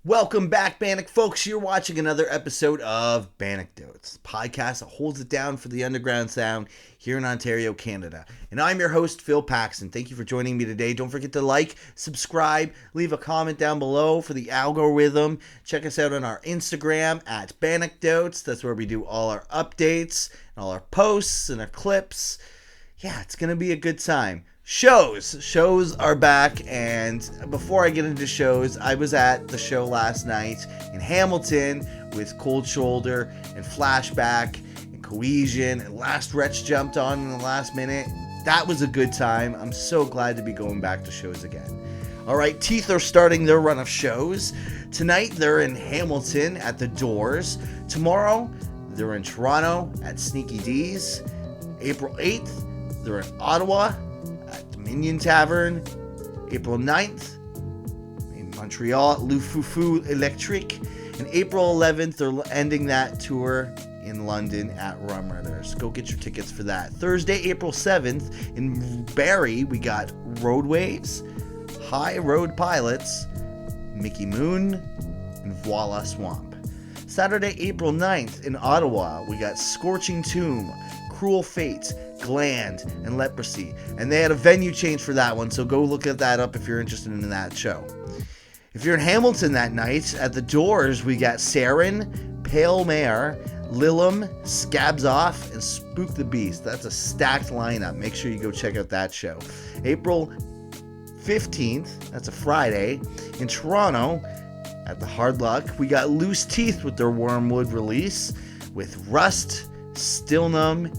Welcome back, Bannock folks. You're watching another episode of Bandecdotes, podcast that holds it down for the underground sound here in Ontario, Canada. And I'm your host, Phil Paxton. Thank you for joining me today. Don't forget to like, subscribe, leave a comment down below for the algorithm. Check us out on our Instagram at Bandecdotes. That's where we do all our updates, and all our posts, and our clips. Yeah, it's going to be a good time. Shows are back, and before I get into shows, I was at the show last night in Hamilton with Cold Shoulder and Flashback and Cohesion, and Last Wretch jumped on in the last minute. That was a good time. I'm so glad to be going back to shows again. Alright, Teeth are starting their run of shows. Tonight they're in Hamilton at the Doors. Tomorrow they're in Toronto at Sneaky D's. April 8th they're in Ottawa at Dominion Tavern. April 9th in Montreal at Le Foufou Electrique. And April 11th they're ending that tour in London at Rum Runners. Go get your tickets for that. Thursday, April 7th in Barrie, we got Roadways, High Road Pilots, Mickey Moon, and Voila Swamp. Saturday, April 9th in Ottawa, we got Scorching Tomb, Cruel Fate, Gland, and Leprosy. And they had a venue change for that one, so go look at that up if you're interested in that show. If you're in Hamilton that night, at the Doors, we got Sarin, Pale Mare, Lilum, Scabs Off, and Spook the Beast. That's a stacked lineup. Make sure you go check out that show. April 15th, that's a Friday, in Toronto, at the Hard Luck, we got Loose Teeth with their Wormwood release, with Rust, Still Numb,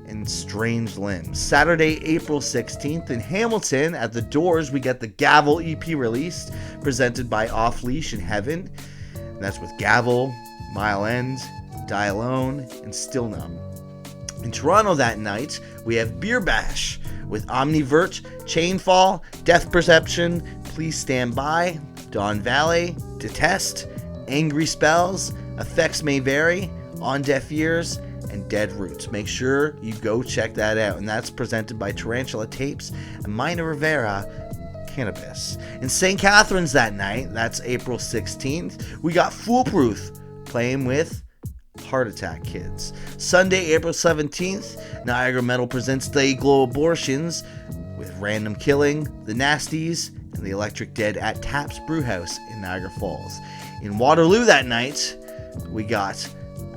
and Strange Limbs. Saturday, April 16th in Hamilton at the Doors, we get the GAVEL EP released, presented by Off Leash in Heaven. And that's with GAVEL, Mile End, Die Alone, and Still Numb. In Toronto that night, we have Beer Bash with Omnivert, Chainfall, Death Perception, Please Stand By, Dawn Valley, Detest, Angry Spells, Effects May Vary, On Deaf Ears, and Dead Roots. Make sure you go check that out. And that's presented by Tarantula Tapes and Mina Rivera Cannabis. In St. Catharines that night, that's April 16th, we got Foolproof playing with Heart Attack Kids. Sunday, April 17th, Niagara Metal presents Day Glow Abortions with Random Killing, The Nasties, and The Electric Dead at Taps Brewhouse in Niagara Falls. In Waterloo that night, we got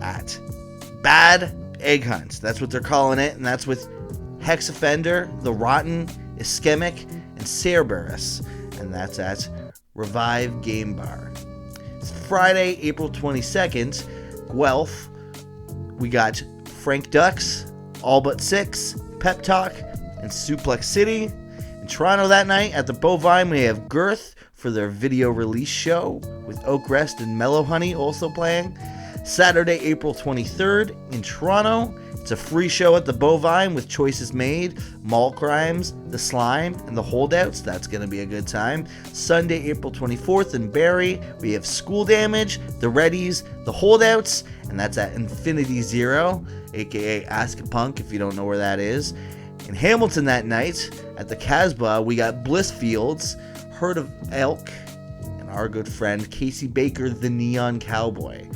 at Bad Egg Hunt. That's what they're calling it, and that's with Hex Offender, The Rotten, Ischemic, and Cerberus. And that's at Revive Game Bar. It's Friday, April 22nd, Guelph. We got Frank Ducks, All But Six, Pep Talk, and Suplex City. In Toronto that night at the Bovine, we have GURTH for their video release show, with Oak Rest and Mellow Honey also playing. Saturday, April 23rd in Toronto, it's a free show at the Bovine with choices made, Mall Crimes, The Slime, and The Holdouts. That's going to be a good time. Sunday, April 24th in Barrie, we have School Damage, The Readies, The Holdouts, and that's at Infinity Zero, aka Ask a Punk if you don't know where that is. In Hamilton that night, at the Casbah, we got Blissfields, Herd of Elk, and our good friend Casey Baker, the Neon Cowboy.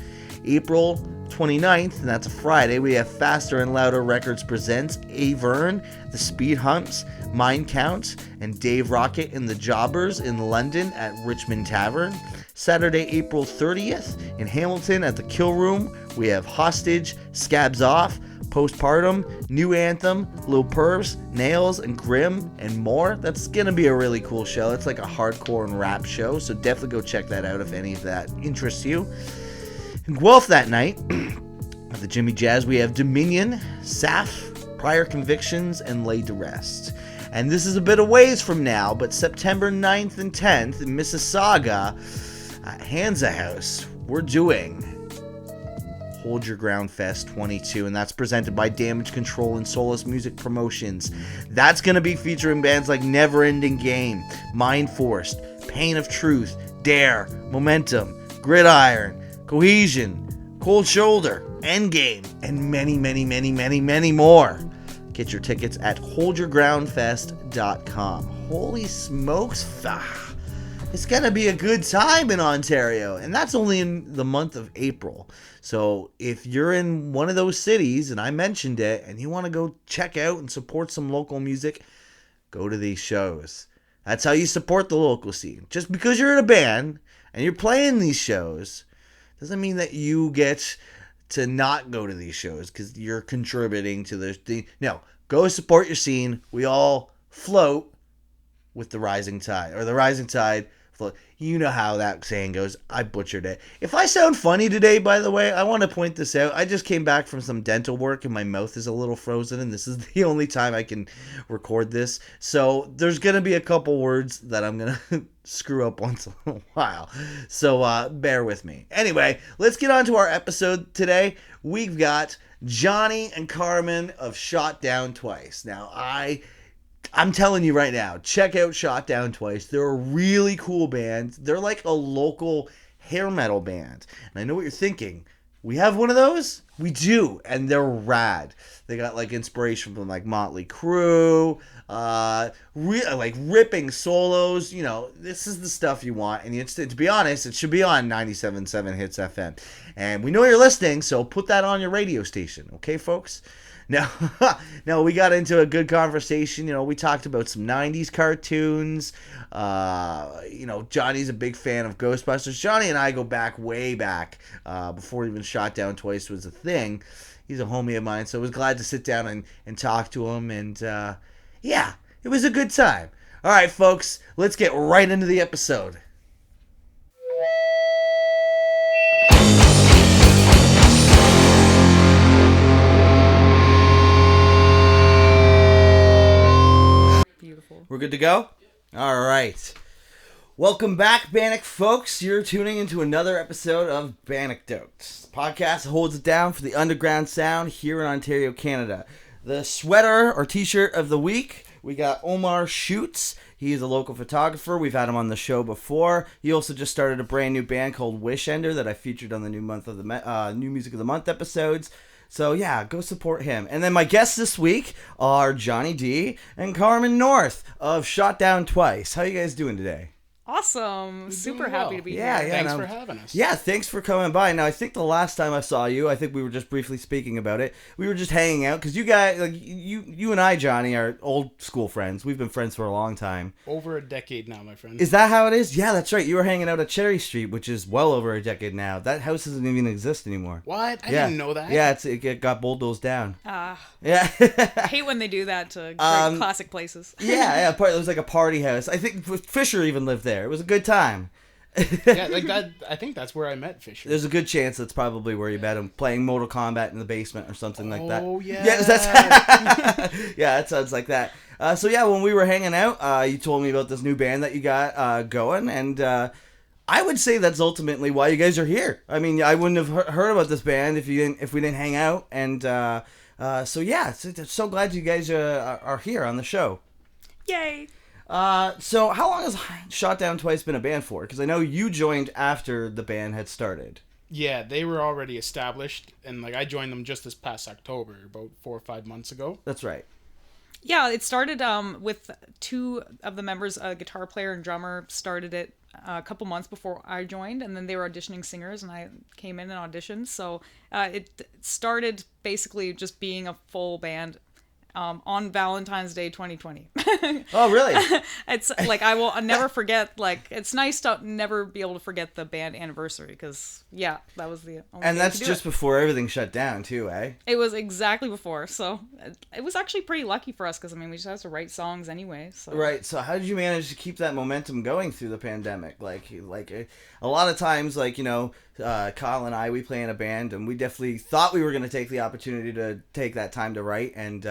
April 29th, and that's a Friday, we have Faster and Louder Records presents Avern, The Speed Humps, Mind Count, and Dave Rocket and the Jobbers in London at Richmond Tavern. Saturday, April 30th, in Hamilton at the Kill Room, we have Hostage, Scabs Off, Postpartum, New Anthem, Lil Pervs, Nails, and Grim, and more. That's gonna be a really cool show. It's like a hardcore and rap show, so definitely go check that out if any of that interests you. In Guelph that night, at the Jimmy Jazz, we have Dominion, Saf, Prior Convictions, and Laid to Rest. And this is a bit of ways from now, but September 9th and 10th in Mississauga, at Hansa House, we're doing Hold Your Ground Fest 22, and that's presented by Damage Control and Solace Music Promotions. That's going to be featuring bands like Never Ending Game, Mind Forced, Pain of Truth, Dare, Momentum, Gridiron, Cohesion, Cold Shoulder, Endgame, and many, many, many, many, many more. Get your tickets at holdyourgroundfest.com. Holy smokes. it's going to be a good time in Ontario. And that's only in the month of April. So if you're in one of those cities, and I mentioned it, and you want to go check out and support some local music, go to these shows. That's how you support the local scene. Just because you're in a band and you're playing these shows doesn't mean that you get to not go to these shows because you're contributing to the thing. No, go support your scene. We all float with the rising tide, or the rising tide float. You know how that saying goes. I butchered it. If I sound funny today, by the way, I want to point this out. I just came back from some dental work and my mouth is a little frozen, and this is the only time I can record this. So there's going to be a couple words that I'm going to screw up once in a while. So bear with me. Anyway, let's get on to our episode today. We've got Johnny and Carmen of Shot Down Twice. Now, I'm telling you right now, check out Shot Down Twice. They're a really cool band. They're like a local hair metal band. And I know what you're thinking. We have one of those? We do. And they're rad. They got like inspiration from like Motley Crue, like ripping solos. You know, this is the stuff you want. And to be honest, it should be on 97.7 Hits FM. And we know you're listening, so put that on your radio station. Okay, folks? Now, we got into a good conversation. You know, we talked about some 90s cartoons. You know, Johnny's a big fan of Ghostbusters. Johnny and I go way back, before even Shot Down Twice was a thing. He's a homie of mine, so I was glad to sit down and talk to him. And, yeah, it was a good time. All right, folks, let's get right into the episode. We're good to go? All right. Welcome back, Bannock folks. You're tuning into another episode of Bandecdotes. The podcast that holds it down for the underground sound here in Ontario, Canada. The sweater or t-shirt of the week, we got Omar Shoots. He's a local photographer. We've had him on the show before. He also just started a brand new band called Wish Ender that I featured on the new New Music of the Month episodes. So, yeah, go support him. And then my guests this week are Johnny D and Carmen North of Shot Down Twice. How you guys doing today? Awesome. Super happy to be here. Thanks for having us. Yeah, thanks for coming by. Now, I think the last time I saw you, I think we were just briefly speaking about it. We were just hanging out because you guys, like you and I, Johnny, are old school friends. We've been friends for a long time. Over a decade now, my friend. Is that how it is? Yeah, that's right. You were hanging out at Cherry Street, which is well over a decade now. That house doesn't even exist anymore. What? I didn't know that. Yeah, it got bulldozed down. Yeah. I hate when they do that to great classic places. Yeah. It was like a party house. I think Fisher even lived there. It was a good time. Yeah, like that. I think that's where I met Fisher. There's a good chance that's probably where you met him, playing Mortal Kombat in the basement or something like that. Oh, yeah. Yeah, yeah, it sounds like that. So yeah, when we were hanging out, you told me about this new band that you got going, and I would say that's ultimately why you guys are here. I mean, I wouldn't have heard about this band if we didn't hang out, and so yeah, so glad you guys are here on the show. Yay! So how long has Shot Down Twice been a band for? Because I know you joined after the band had started. Yeah, they were already established, and like I joined them just this past October, about 4 or 5 months ago. That's right. Yeah, it started with two of the members, a guitar player and drummer, started it a couple months before I joined, and then they were auditioning singers, and I came in and auditioned. So it started basically just being a full band on Valentine's Day 2020. Oh, really? It's like I'll never forget. Like, it's nice to never be able to forget the band anniversary because that was the only and day that's to do just it. Before everything shut down too, eh? It was exactly before, so it was actually pretty lucky for us because I mean we just had to write songs anyway. So. Right. So how did you manage to keep that momentum going through the pandemic? Like a lot of times, like, you know, Kyle and I, we play in a band, and we definitely thought we were going to take the opportunity to take that time to write, and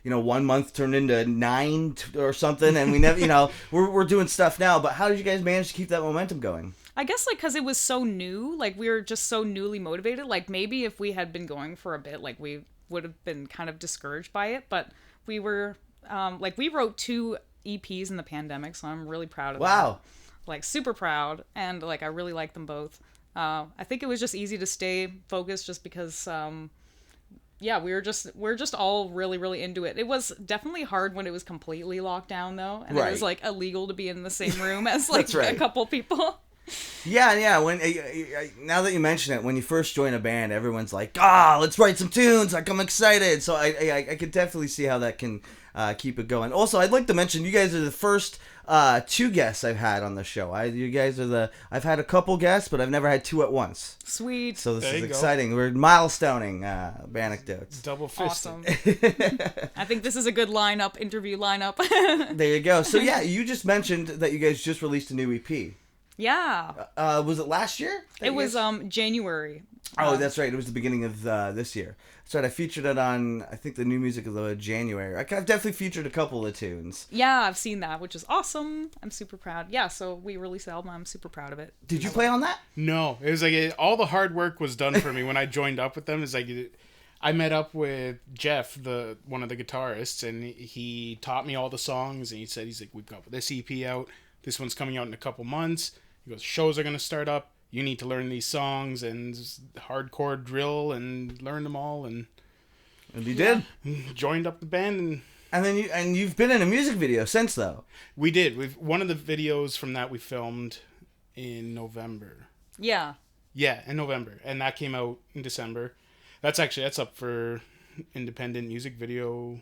you know, 1 month turned into 9 or something, and we never, you know, we're doing stuff now. But how did you guys manage to keep that momentum going? I guess, like, because it was so new, like, we were just so newly motivated. Like, maybe if we had been going for a bit, like, we would have been kind of discouraged by it. But we were, like, we wrote 2 EPs in the pandemic, so I'm really proud of that. Wow. Like, super proud, and, like, I really like them both. I think it was just easy to stay focused just because yeah, we're just all really, really into it. It was definitely hard when it was completely locked down though, and it was Right. like illegal to be in the same room as like That's right. a couple people. Yeah. When now that you mention it, when you first join a band, everyone's like, let's write some tunes. Like, I'm excited. So I could definitely see how that can keep it going. Also, I'd like to mention you guys are the first two guests I've had on the show. I've had a couple guests, but I've never had two at once. Sweet. So this There is you go. exciting. We're milestoning Bandecdotes. Double fisted. Awesome. I think this is a good interview lineup. There you go. So yeah, you just mentioned that you guys just released a new EP. Yeah. Was it last year? It was January. Oh, that's right. It was the beginning of this year. That's right. I featured it on, I think, the new music of the January. I've definitely featured a couple of tunes. Yeah, I've seen that, which is awesome. I'm super proud. Yeah, so we released the album. I'm super proud of it. Did you play on that? No, it was like all the hard work was done for me when I joined up with them. It's like I met up with Jeff, one of the guitarists, and he taught me all the songs. And he's like, we've got this EP out. This one's coming out in a couple months. He goes, shows are gonna start up. You need to learn these songs and hardcore drill and learn them all. And You did. joined up the band, and And you've been in a music video since though. we did. One of the videos from that we filmed in November. Yeah. Yeah, in November, and that came out in December. That's up for independent music video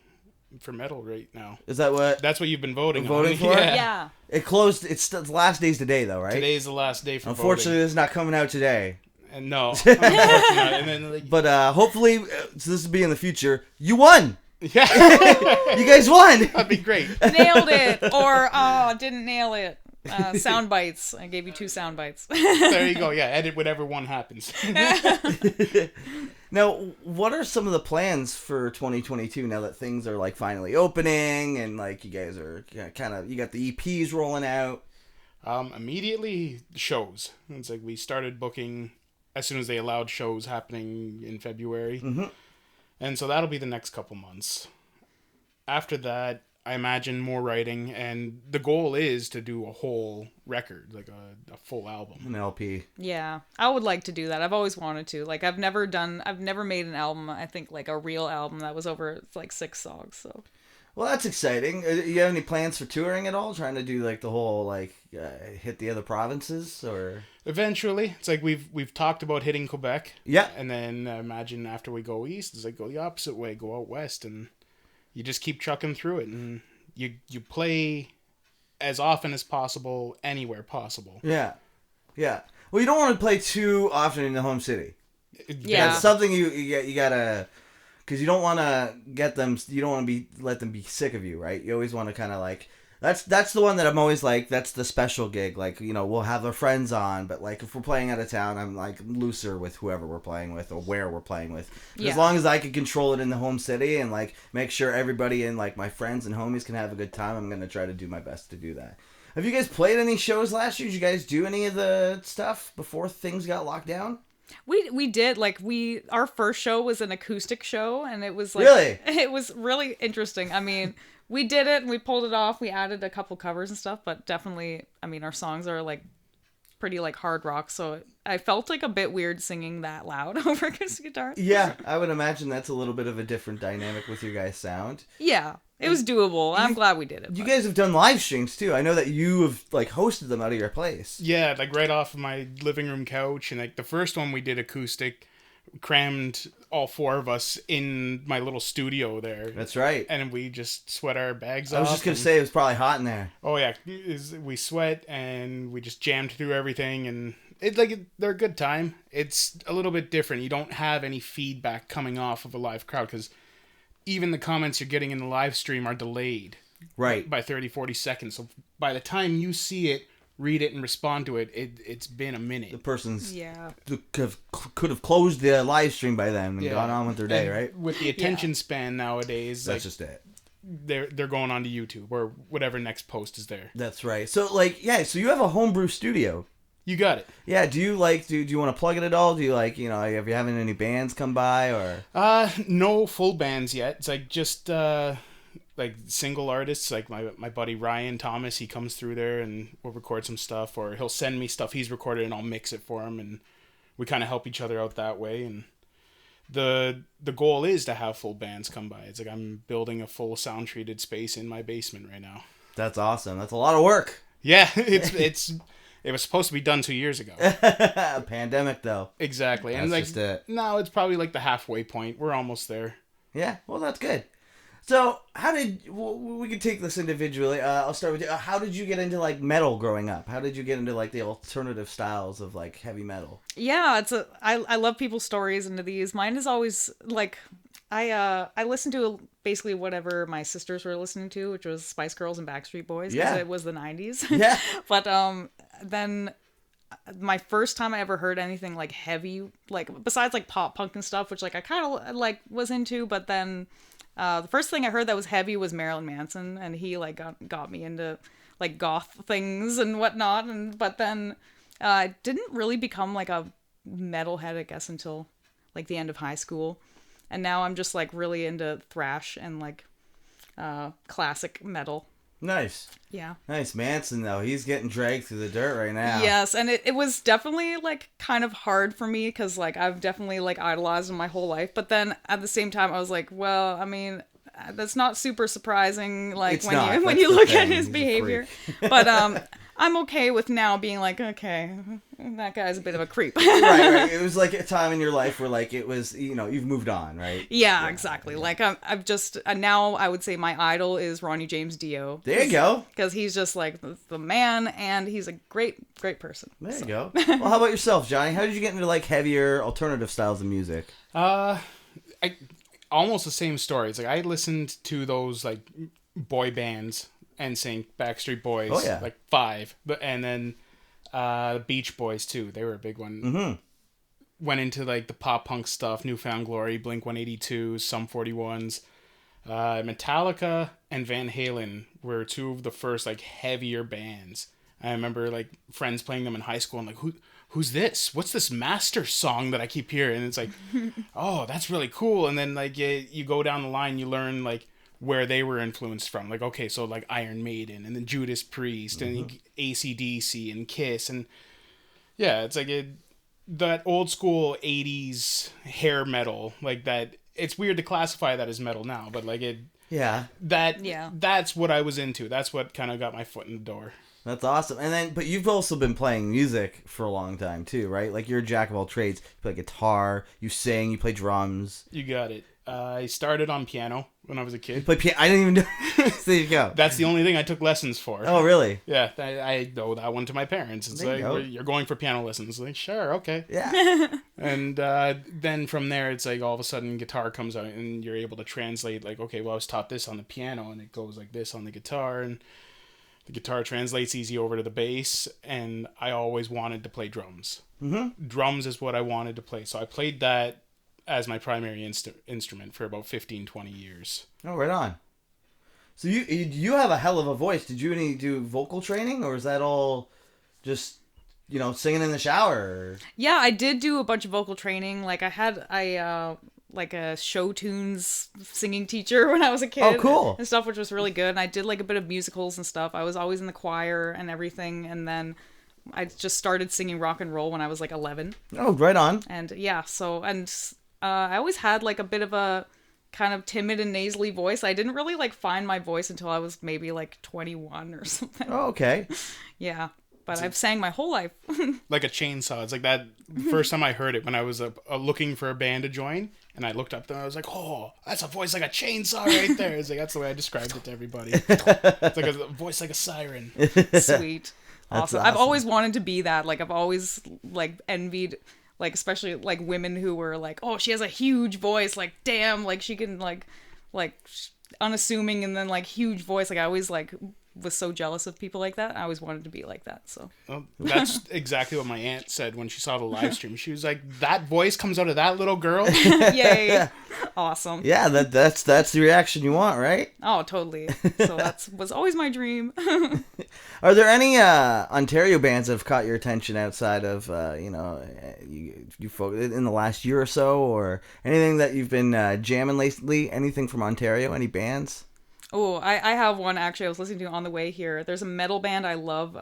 for metal right now. Is that what? That's what you've been voting Voting on. for it? Yeah. It closed. It's the last days today though, right? Today's the last day for Unfortunately, it's not coming out today. voting. And no, unfortunately not. And then like, But hopefully, so this will be in the future. You won. yeah, You guys won. that'd be great. Nailed it. Or, didn't nail it. Sound bites. I gave you 2 sound bites. There you go. Yeah, edit whatever one happens. Now, what are some of the plans for 2022 now that things are like finally opening and like you guys are you got the EPs rolling out? Immediately shows. It's like we started booking as soon as they allowed shows happening in February. Mm-hmm. And so that'll be the next couple months. After that, I imagine more writing, and the goal is to do a whole record, like a full album. An LP. Yeah. I would like to do that. I've always wanted to. Like, I've never made an album, I think, like a real album that was over like 6 songs, so. Well, that's exciting. You have any plans for touring at all? Trying to do like the whole hit the other provinces or? Eventually, it's like we've talked about hitting Quebec. Yeah. And then imagine after we go east, it's like go the opposite way, go out west, and you just keep trucking through it, and you play as often as possible, anywhere possible. Yeah. Well, you don't want to play too often in the home city. Yeah. That's something you gotta, because you don't want to get them. You don't want to let them be sick of you, right? You always want to kind of like. That's the one that I'm always like. That's the special gig. Like, we'll have our friends on, but like if we're playing out of town, I'm like looser with whoever we're playing with or where we're playing with. Yeah. As long as I can control it in the home city and like make sure everybody and like my friends and homies can have a good time, I'm gonna try to do my best to do that. Have you guys played any shows last year? Did you guys do any of the stuff before things got locked down? We did, like, our first show was an acoustic show, and it was like, Really? it was really interesting. I mean, we did it and we pulled it off. We added a couple covers and stuff, but definitely, I mean, our songs are like pretty like hard rock, so I felt like a bit weird singing that loud over acoustic guitar. Yeah, I would imagine that's a little bit of a different dynamic with your guys' sound. Yeah, it was doable. I'm glad we did it. You but- guys have done live streams too. I know that you have like hosted them out of your place. Yeah, like right off of my living room couch, and like the first one we did acoustic, crammed all 4 of us in my little studio there. That's right. And we just sweat our bags off. I was just gonna say it was probably hot in there. Oh yeah, we sweat and we just jammed through everything, and they're a good time. It's a little bit different. You don't have any feedback coming off of a live crowd because even the comments you're getting in the live stream are delayed. Right. By 30, 40 seconds. So by the time you see it, read it, and respond to it, it's been a minute. The person's Yeah. could have closed the live stream by then and Yeah. gone on with their day, And right? with the attention span nowadays, That's like, just it. they're going on to YouTube or whatever next post is there. That's right. So so you have a homebrew studio. You got it. Yeah, do you want to plug it at all? Do you have you having any bands come by or? No full bands yet. It's like just like single artists, like my buddy Ryan Thomas, he comes through there and we'll record some stuff, or he'll send me stuff he's recorded and I'll mix it for him, and we kind of help each other out that way. And the goal is to have full bands come by. It's like I'm building a full sound treated space in my basement right now. That's awesome. That's a lot of work. Yeah, it was supposed to be done 2 years ago. Pandemic though. Exactly. That's And like just it. no, it's probably like the halfway point. We're almost there. Yeah, well, that's good. So, we can take this individually. I'll start with you. How did you get into like metal growing up? How did you get into like the alternative styles of like heavy metal? Yeah, I love people's stories into these. Mine is always like I listened to basically whatever my sisters were listening to, which was Spice Girls and Backstreet Boys, because Yeah. it was the 90s. Yeah. But then my first time I ever heard anything like heavy, like besides like pop punk and stuff, which like I kind of like was into, but then the first thing I heard that was heavy was Marilyn Manson, and he like got me into like goth things and whatnot, and but then I didn't really become like a metalhead, I guess, until like the end of high school, and now I'm just like really into thrash and like classic metal. Nice. Yeah. Nice. Manson, though. He's getting dragged through the dirt right now. Yes, and it was definitely like kind of hard for me because like I've definitely like idolized him my whole life, but then at the same time I was like, well, I mean, that's not super surping like It's when not. you when That's you the look thing. at his He's a behavior. But I'm okay with now being like, okay, that guy's a bit of a creep. Right. It was like a time in your life where like it was, you've moved on, right? Yeah, exactly. Like I've just now I would say my idol is Ronnie James Dio. There you go. Because he's just like the man, and he's a great person. There you go. Well, how about yourself, Johnny? How did you get into like heavier alternative styles of music? Almost the same story. It's like I listened to those like boy bands and sang Backstreet Boys. Oh, yeah. Like 5, and then Beach Boys too. They were a big one. Mm-hmm. Went into like the pop punk stuff, Newfound Glory, Blink 182, Sum 41s. Metallica and Van Halen were 2 of the first like heavier bands. I remember like friends playing them in high school and like who's this? What's this Master song that I keep hearing? And it's like, oh, that's really cool. And then like you go down the line, you learn like where they were influenced from. Like, okay, so like Iron Maiden and then Judas Priest and AC/DC and Kiss. And yeah, it's like that old school 80s hair metal, like that. It's weird to classify that as metal now, but like that's what I was into. That's what kind of got my foot in the door. That's awesome. And then, but you've also been playing music for a long time too, right? Like you're a jack of all trades. You play guitar, you sing, you play drums. You got it. I started on piano when I was a kid. You play piano? I didn't even know. So there you go. That's the only thing I took lessons for. Oh, really? Yeah, I owe that one to my parents. It's There you like, go. you're going for piano lessons. Like, sure, okay. Yeah. And then from there, it's like all of a sudden guitar comes out and you're able to translate like, okay, well, I was taught this on the piano and it goes like this on the guitar, and the guitar translates easy over to the bass, and I always wanted to play drums. Mm-hmm. Drums is what I wanted to play. So I played that as my primary instrument for about 15, 20 years. Oh, right on. So you have a hell of a voice. Did you do vocal training, or is that all just, singing in the shower? Yeah, I did do a bunch of vocal training. Like I like a show tunes singing teacher when I was a kid. Oh, cool. And stuff, which was really good. And I did like a bit of musicals and stuff. I was always in the choir and everything. And then I just started singing rock and roll when I was like 11. Oh, right on. And yeah, I always had like a bit of a kind of timid and nasally voice. I didn't really like find my voice until I was maybe like 21 or something. Oh, okay. Yeah. But I've sang my whole life. Like a chainsaw. It's like that first time I heard it when I was looking for a band to join, and I looked up there and I was like, oh, that's a voice like a chainsaw right there. It's like, that's the way I described it to everybody. It's like a voice like a siren. Sweet. Awesome. I've always wanted to be that. Like I've always like envied, like especially like women who were like, oh, she has a huge voice. Like damn, like she can like unassuming and then like huge voice. Like I always like was so jealous of people like that. I always wanted to be like that. So well, that's exactly what my aunt said when she saw the live stream. She was like, that voice comes out of that little girl. Yay. Awesome. Yeah, that's the reaction you want, right? Oh, totally. So that was always my dream. Are there any Ontario bands that have caught your attention outside of you folk in the last year or so, or anything that you've been jamming lately? Anything from Ontario? Any bands? Oh, I have one actually I was listening to on the way here. There's a metal band I love.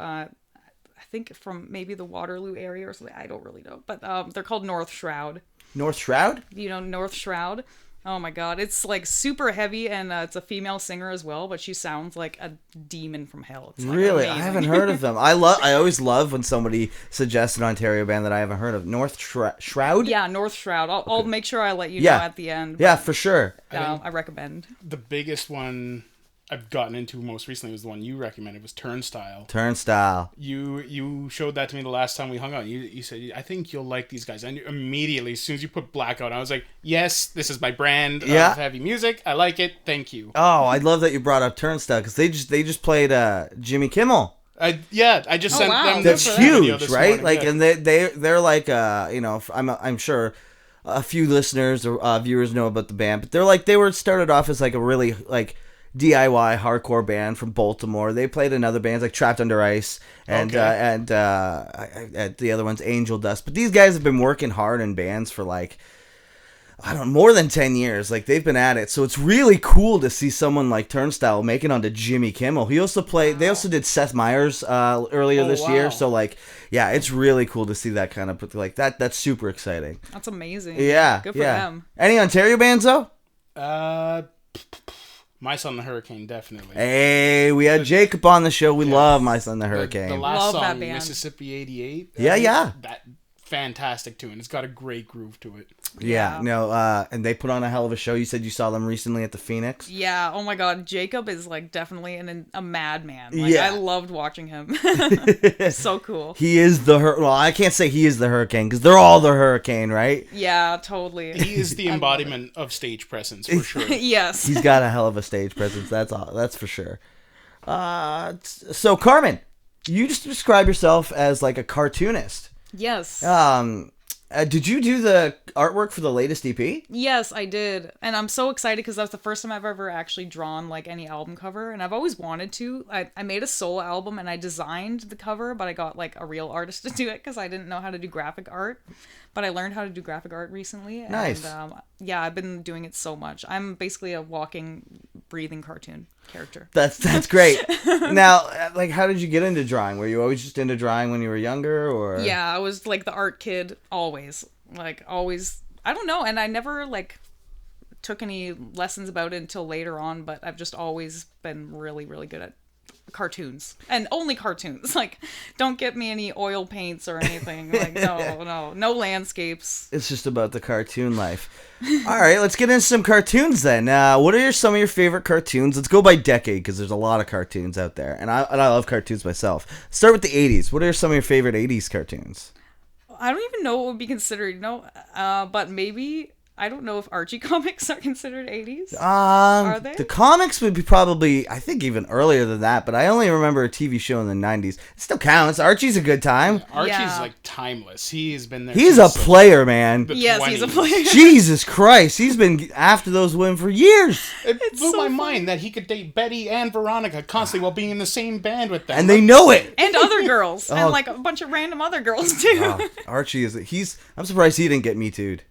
I think from maybe the Waterloo area or something. I don't really know, but they're called North Shroud. North Shroud? You know, North Shroud. Oh my god, it's like super heavy, and it's a female singer as well, but she sounds like a demon from hell. It's like Really? amazing. I haven't heard of them. I always love when somebody suggests an Ontario band that I haven't heard of. North Shroud? Yeah, North Shroud. I'll make sure I let you Yeah. know at the end. Yeah, for sure. I recommend. The biggest one I've gotten into most recently was the one you recommended, was Turnstile. Turnstile. You showed that to me the last time we hung out. You said, I think you'll like these guys. And immediately, as soon as you put Blackout, I was like, yes, this is my brand of heavy music. I like it. Thank you. Oh, I love that you brought up Turnstile, because they just played Jimmy Kimmel. I just sent wow. them That's the video huge, this right? morning, Like, yeah. and they're like, I'm sure a few listeners or viewers know about the band, but they were started off as like a really like DIY hardcore band from Baltimore. They played in other bands like Trapped Under Ice and the other one's Angel Dust. But these guys have been working hard in bands for like, I don't know, more than 10 years. Like, they've been at it. So it's really cool to see someone like Turnstile make it onto Jimmy Kimmel. They also did Seth Meyers earlier this year. So like, yeah, it's really cool to see that kind of like that. That's super exciting. That's amazing. Yeah. Good for them. Any Ontario bands though? My Son the Hurricane, definitely. Hey, we had Jacob on the show. We love My Son the Hurricane. The last Love song, that band. Mississippi 88. Yeah. That fantastic tune. It's got a great groove to it. Yeah, no, and they put on a hell of a show. You said you saw them recently at the Phoenix. Yeah. Oh my God, Jacob is like definitely a madman. Like, Yeah. I loved watching him. So cool. He is well, I can't say he is the Hurricane, because they're all the Hurricane, right? Yeah, totally. He is the embodiment of stage presence, for sure. Yes. He's got a hell of a stage presence. That's for sure. So Carmen, you just describe yourself as like a cartoonist. Yes. Did you do the artwork for the latest EP? Yes, I did. And I'm so excited because that's the first time I've ever actually drawn like any album cover. And I've always wanted to. I made a solo album and I designed the cover, but I got like a real artist to do it because I didn't know how to do graphic art. But I learned how to do graphic art recently. Nice. And yeah, I've been doing it so much. I'm basically a walking, breathing cartoon character. That's great. Now, like, how did you get into drawing? Were you always just into drawing when you were younger, or? Yeah, I was like the art kid always. Like always. I don't know. And I never like took any lessons about it until later on, but I've just always been really, really good at cartoons, and only cartoons. Like, don't get me any oil paints or anything. Like, no landscapes. It's just about the cartoon life. All right, let's get into some cartoons then. What are some of your favorite cartoons? Let's go by decade, because there's a lot of cartoons out there, and I love cartoons myself. Start with the 80s. What are some of your favorite 80s cartoons? I don't even know what would be considered, but maybe, I don't know if Archie comics are considered 80s. Are they? The comics would be probably, I think, even earlier than that, but I only remember a TV show in the 90s. It still counts. Archie's a good time. Archie's like timeless. He has been there. He's a since, player, man. Yes, he's a player. Jesus Christ. He's been after those women for years. It blew so my funny. mind that he could date Betty and Veronica constantly while being in the same band with them. And they know it. And other girls. Oh. And like a bunch of random other girls too. Oh, Archie I'm surprised he didn't get Me Too'd.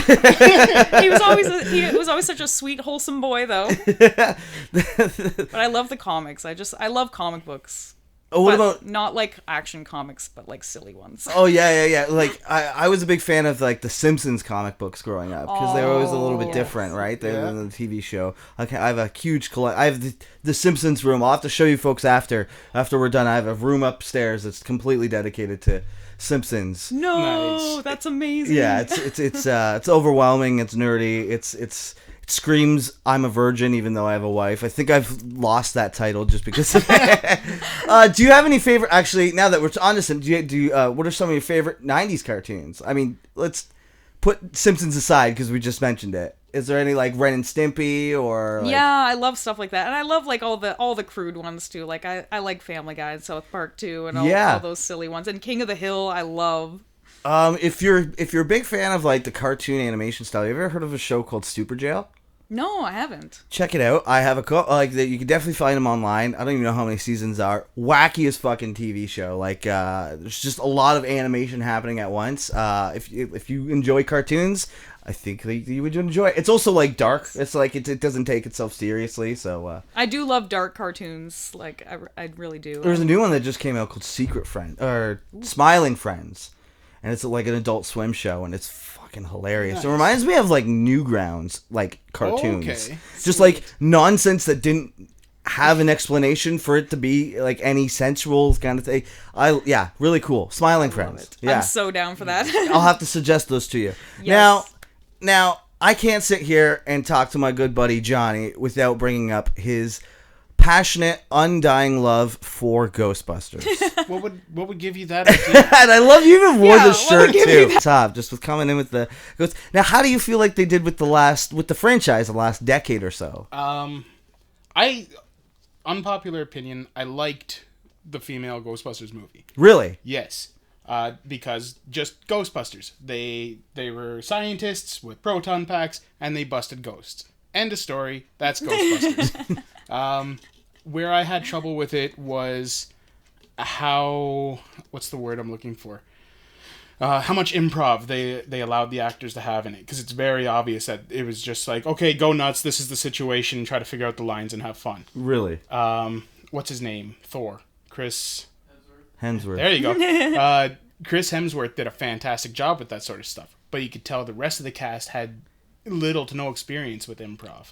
He was always such a sweet, wholesome boy, though. But I love the comics. I love comic books. Oh, what But about? not like action comics, but like silly ones. Oh yeah. Like I was a big fan of like the Simpsons comic books growing up, because they were always a little bit different, right? Than the TV show. Okay, I have a huge I have the Simpsons room. I'll have to show you folks after we're done. I have a room upstairs that's completely dedicated to Simpsons. No, Nice. that's amazing. Yeah, it's overwhelming. It's nerdy. It screams I'm a virgin, even though I have a wife. I think I've lost that title just because of that. Do you have any favorite? Actually, now that we're on to Simpsons, what are some of your favorite '90s cartoons? I mean, let's put Simpsons aside because we just mentioned it. Is there any like Ren and Stimpy or? Like... Yeah, I love stuff like that, and I love like all the crude ones too. Like I like Family Guy and South Park too, and all those silly ones. And King of the Hill, I love. If you're a big fan of like the cartoon animation style, you ever heard of a show called Super Jail? No, I haven't. Check it out. I have a you can definitely find them online. I don't even know how many seasons are. Wackiest fucking TV show. Like there's just a lot of animation happening at once. If you enjoy cartoons, I think you would enjoy it. It's also like dark. It's like it doesn't take itself seriously. So I do love dark cartoons. Like I really do. there's a new one that just came out called Secret Friend or Smiling Friends, and it's like an Adult Swim show, and it's fucking hilarious. Nice. It reminds me of like Newgrounds, like cartoons. Okay. Just like nonsense that didn't have an explanation for it to be like any sensual kind of thing. Really cool. Smiling Friends. Yeah. I'm so down for that. I'll have to suggest those to you. Yes. Now I can't sit here and talk to my good buddy Johnny without bringing up his passionate, undying love for Ghostbusters. What would give you that idea? And I love you even wore Yeah, the what shirt would give you too. Top, just with coming in with the ghosts. Now, how do you feel like they did with the franchise the last decade or so? Unpopular opinion, I liked the female Ghostbusters movie. Really? Yes. Because just Ghostbusters. They were scientists with proton packs and they busted ghosts. End of story. That's Ghostbusters. Where I had trouble with it was what's the word I'm looking for? How much improv they allowed the actors to have in it. Because it's very obvious that it was just like, okay, go nuts, this is the situation, try to figure out the lines and have fun. Really? What's his name? Thor. Chris Hemsworth. There you go. Chris Hemsworth did a fantastic job with that sort of stuff. But you could tell the rest of the cast had little to no experience with improv.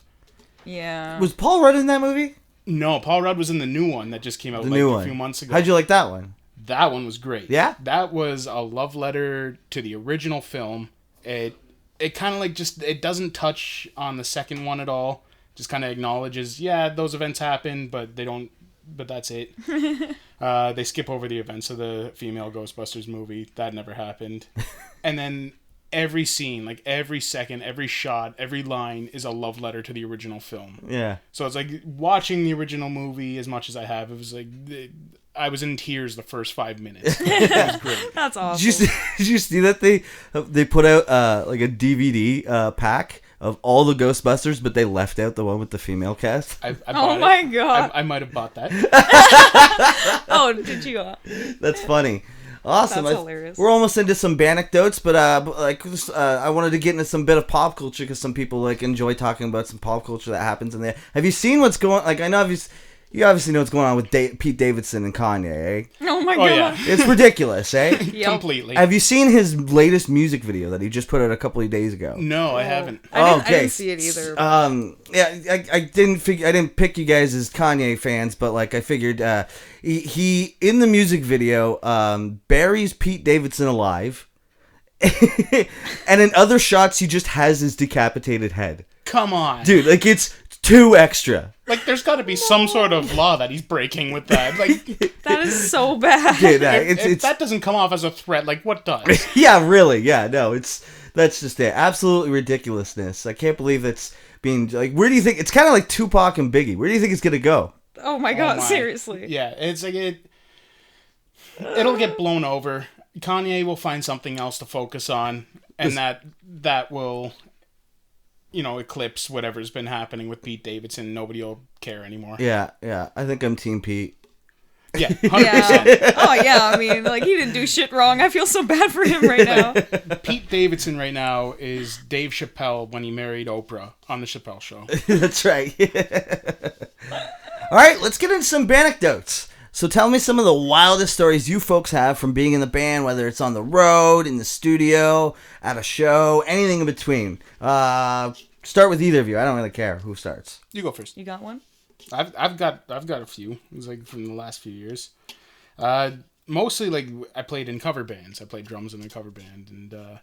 Yeah. Was Paul Rudd in that movie? No, Paul Rudd was in the new one that just came out a few months ago. How'd you like that one? That one was great. Yeah? That was a love letter to the original film. It kind of like it doesn't touch on the second one at all. Just kind of acknowledges, yeah, those events happened, but that's it. They skip over the events of the female Ghostbusters movie. That never happened. And then every scene, like every second, every shot, every line is a love letter to the original film. Yeah. So it's like watching the original movie as much as I have. It was like I was in tears the first 5 minutes. It was great. That's awesome. Did you see that they put out like a DVD pack of all the Ghostbusters, but they left out the one with the female cast? I bought Oh it. my God. I might have bought that. Oh, did you? That's funny. Awesome. That's hilarious. We're almost into some bandecdotes, but I wanted to get into some bit of pop culture because some people like enjoy talking about some pop culture that happens in there. Have you seen what's going? Like I know you obviously know what's going on with Pete Davidson and Kanye, eh? Oh my God. Yeah. It's ridiculous, eh? Yep. Completely. Have you seen his latest music video that he just put out a couple of days ago? No, I haven't. I didn't see it either. I didn't pick you guys as Kanye fans, but like I figured he in the music video buries Pete Davidson alive, and in other shots he just has his decapitated head. Come on. Dude, like it's too extra. Like there's got to be some sort of law that he's breaking with that. Like That is so bad. Dude, if that doesn't come off as a threat, like what does? Yeah, really. Yeah, no, that's just it. Absolutely ridiculousness. I can't believe it's being like. Where do you think it's kind of like Tupac and Biggie? Where do you think it's gonna go? Oh my God, my. seriously. Yeah, it's like it'll get blown over. Kanye will find something else to focus on, and that will, eclipse whatever's been happening with Pete Davidson. Nobody will care anymore. Yeah. I think I'm Team Pete. Yeah, 100%. Yeah. Oh yeah, I mean, like he didn't do shit wrong. I feel so bad for him right now. Pete Davidson right now is Dave Chappelle when he married Oprah on the Chappelle Show. That's right. All right, let's get into some bandecdotes. So tell me some of the wildest stories you folks have from being in the band, whether it's on the road, in the studio, at a show, anything in between. Start with either of you. I don't really care who starts. You go first. You got one? I've got a few. It was like from the last few years. Mostly like I played in cover bands. I played drums in a cover band, and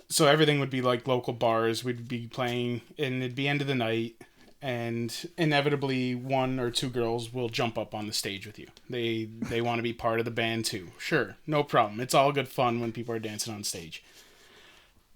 so everything would be like local bars. We'd be playing, and it'd be end of the night, and inevitably one or two girls will jump up on the stage with you. They want to be part of the band too. Sure, no problem. It's all good fun when people are dancing on stage.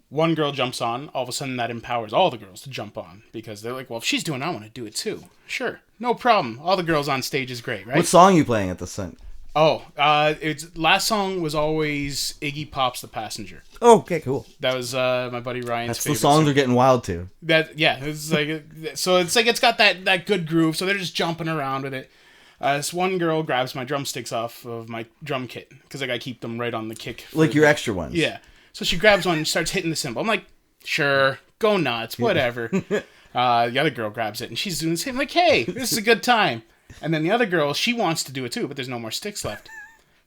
One girl jumps on, all of a sudden that empowers all the girls to jump on, because they're like, well, if she's doing it, I want to do it too. Sure, no problem. All the girls on stage is great, right? What song are you playing at the sun? Its last song was always Iggy Pop's "The Passenger." Oh, okay, cool. That was my buddy Ryan's That's the favorite song song. they're getting wild to. It's like it's got that good groove, so they're just jumping around with it. This one girl grabs my drumsticks off of my drum kit because I gotta keep them right on the kick. Like your extra ones. Yeah. So she grabs one and starts hitting the cymbal. I'm like, sure, go nuts, whatever. The other girl grabs it and she's doing the same. I'm like, hey, this is a good time. And then the other girl, she wants to do it too, but there's no more sticks left.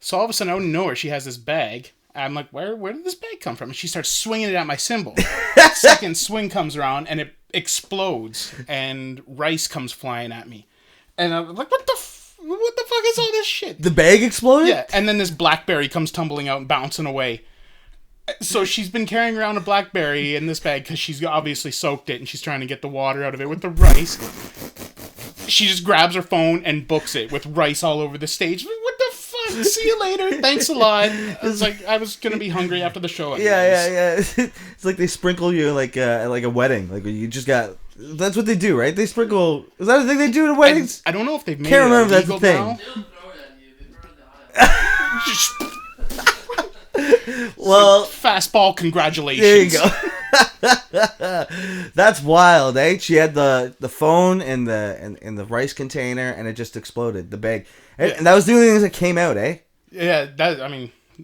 So all of a sudden, out of nowhere, she has this bag. I'm like, where did this bag come from? And she starts swinging it at my cymbal. Second swing comes around and it explodes and rice comes flying at me. And I'm like, what the fuck is all this shit? The bag exploded? Yeah, and then this blackberry comes tumbling out and bouncing away. So she's been carrying around a blackberry in this bag because she's obviously soaked it and she's trying to get the water out of it with the rice. She just grabs her phone and books it with rice all over the stage. What the fuck? See you later. Thanks a lot. I was like, I was going to be hungry after the show. Yeah. It's like they sprinkle you like a wedding. Like you just got... That's what they do, right? They sprinkle... Is that a thing they do at weddings? I don't know if they've made Can't remember it if that's illegal the thing. now. Well... Fastball, congratulations. There you go. That's wild, eh? She had the phone and the rice container, and it just exploded. The bag, and that was the only thing that came out, eh? Yeah,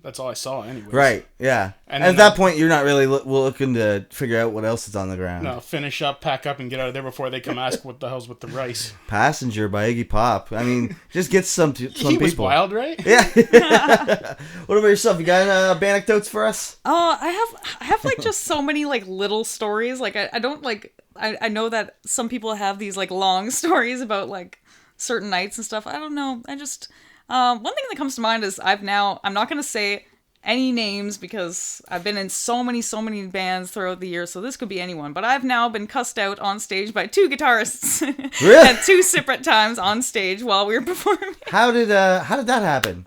that's all I saw, anyway. Right. Yeah. And at that point, you're not really looking to figure out what else is on the ground. No, finish up, pack up, and get out of there before they come ask what the hell's with the rice. Passenger by Iggy Pop. I mean, just get some people. He was wild, right? Yeah. What about yourself? You got bandecdotes for us? Oh, I have like just so many like little stories. Like I don't like I know that some people have these like long stories about like certain nights and stuff. I don't know. I just one thing that comes to mind is I'm not gonna say any names because I've been in so many bands throughout the years, so this could be anyone. But I've now been cussed out on stage by two guitarists Really? at two separate times on stage while we were performing. How did that happen?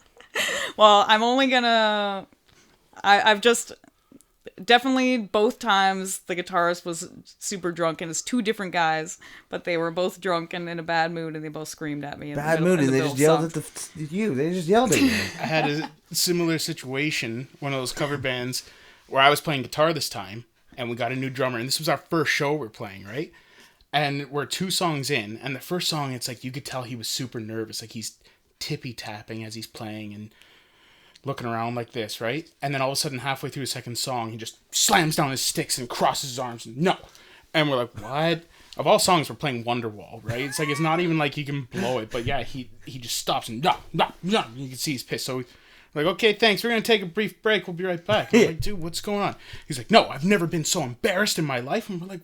Well, I'm only gonna... I've just... Definitely both times the guitarist was super drunk, and it's two different guys, but they were both drunk and in a bad mood, and they both screamed at me. Bad mood, and they just yelled at you. They just yelled at you. I had a similar situation, one of those cover bands, where I was playing guitar this time, and we got a new drummer, and this was our first show we're playing, right? And we're 2 songs in, and the first song, it's like you could tell he was super nervous, like he's tippy-tapping as he's playing, and looking around like this, right? And then all of a sudden, halfway through the second song, he just slams down his sticks and crosses his arms. And no. And we're like, what? Of all songs, we're playing Wonderwall, right? It's like, it's not even like he can blow it. But yeah, he just stops and no. You can see he's pissed. So we're like, okay, thanks. We're going to take a brief break. We'll be right back. I'm like, dude, what's going on? He's like, no, I've never been so embarrassed in my life. And we're like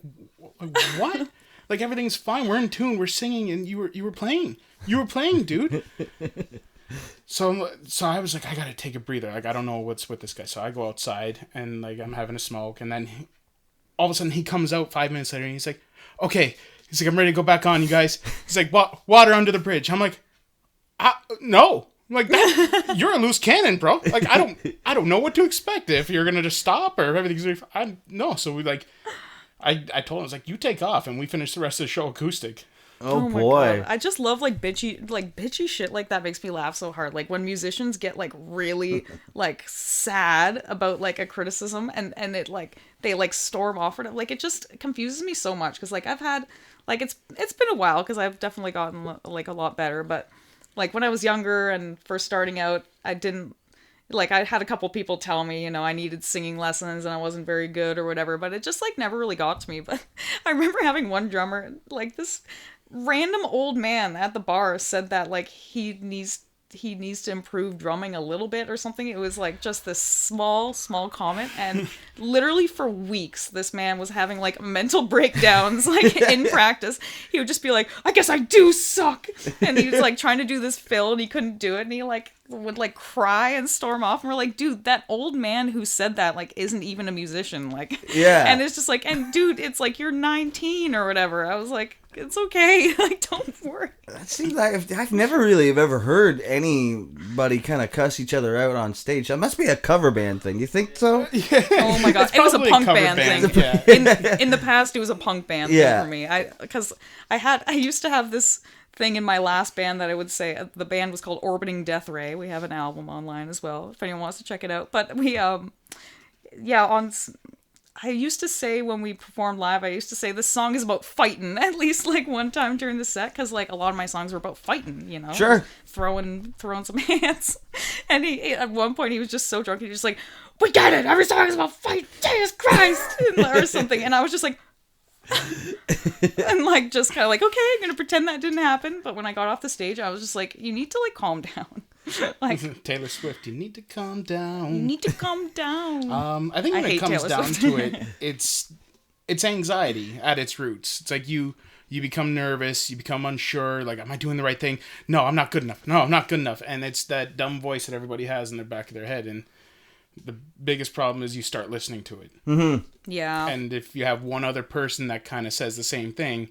what? Like, everything's fine. We're in tune. We're singing. And you were playing. You were playing, dude. So I was like, I gotta take a breather. Like, I don't know what's with this guy. So I go outside and like I'm having a smoke, and then all of a sudden he comes out 5 minutes later and he's like, okay. He's like, I'm ready to go back on, you guys. He's like, water under the bridge. I'm like, no. I'm like, you're a loose cannon, bro. Like, I don't know what to expect if you're gonna just stop or if everything's no. So we like, I told him, I was like, you take off, and we finished the rest of the show acoustic. Oh my boy. God. I just love like bitchy shit like that makes me laugh so hard. Like when musicians get like really like sad about like a criticism and it like they like storm off it. Like it just confuses me so much because like I've had like it's been a while because I've definitely gotten like a lot better, but like when I was younger and first starting out, I didn't like I had a couple people tell me, you know, I needed singing lessons and I wasn't very good or whatever, but it just like never really got to me. But I remember having one drummer, like this random old man at the bar said that like he needs to improve drumming a little bit or something. It was like just this small comment, and literally for weeks this man was having like mental breakdowns like in practice. He would just be like, I guess I do suck, and he was like trying to do this fill and he couldn't do it, and he like would like cry and storm off, and we're like, dude, that old man who said that like isn't even a musician, like, yeah. And it's just like, and dude, it's like you're 19 or whatever. I was like, it's okay. Like, don't worry. That seems like I've never really ever heard anybody kind of cuss each other out on stage. That must be a cover band thing. You think so? Yeah. Oh my god, it was a punk band thing. Yeah. In the past, it was a punk band thing for me. I used to have this thing in my last band that I would say. The band was called Orbiting Death Ray. We have an album online as well if anyone wants to check it out. But we I used to say when we performed live, I used to say this song is about fighting, at least like one time during the set, because like a lot of my songs were about fighting, you know? Sure. Throwing some hands. And at one point he was just so drunk, he was just like, we get it, every song is about fight, Jesus Christ, or something. And I was just like, and like just kind of like, okay, I'm gonna pretend that didn't happen. But when I got off the stage, I was just like, you need to like calm down. Like Taylor Swift, you need to calm down. You need to calm down. I think when it comes Taylor down Swift. to it, it's anxiety at its roots. It's like you become nervous, you become unsure, like, am I doing the right thing? No, I'm not good enough. No, I'm not good enough. And it's that dumb voice that everybody has in the back of their head. And the biggest problem is you start listening to it. Mm-hmm. Yeah. And if you have one other person that kind of says the same thing,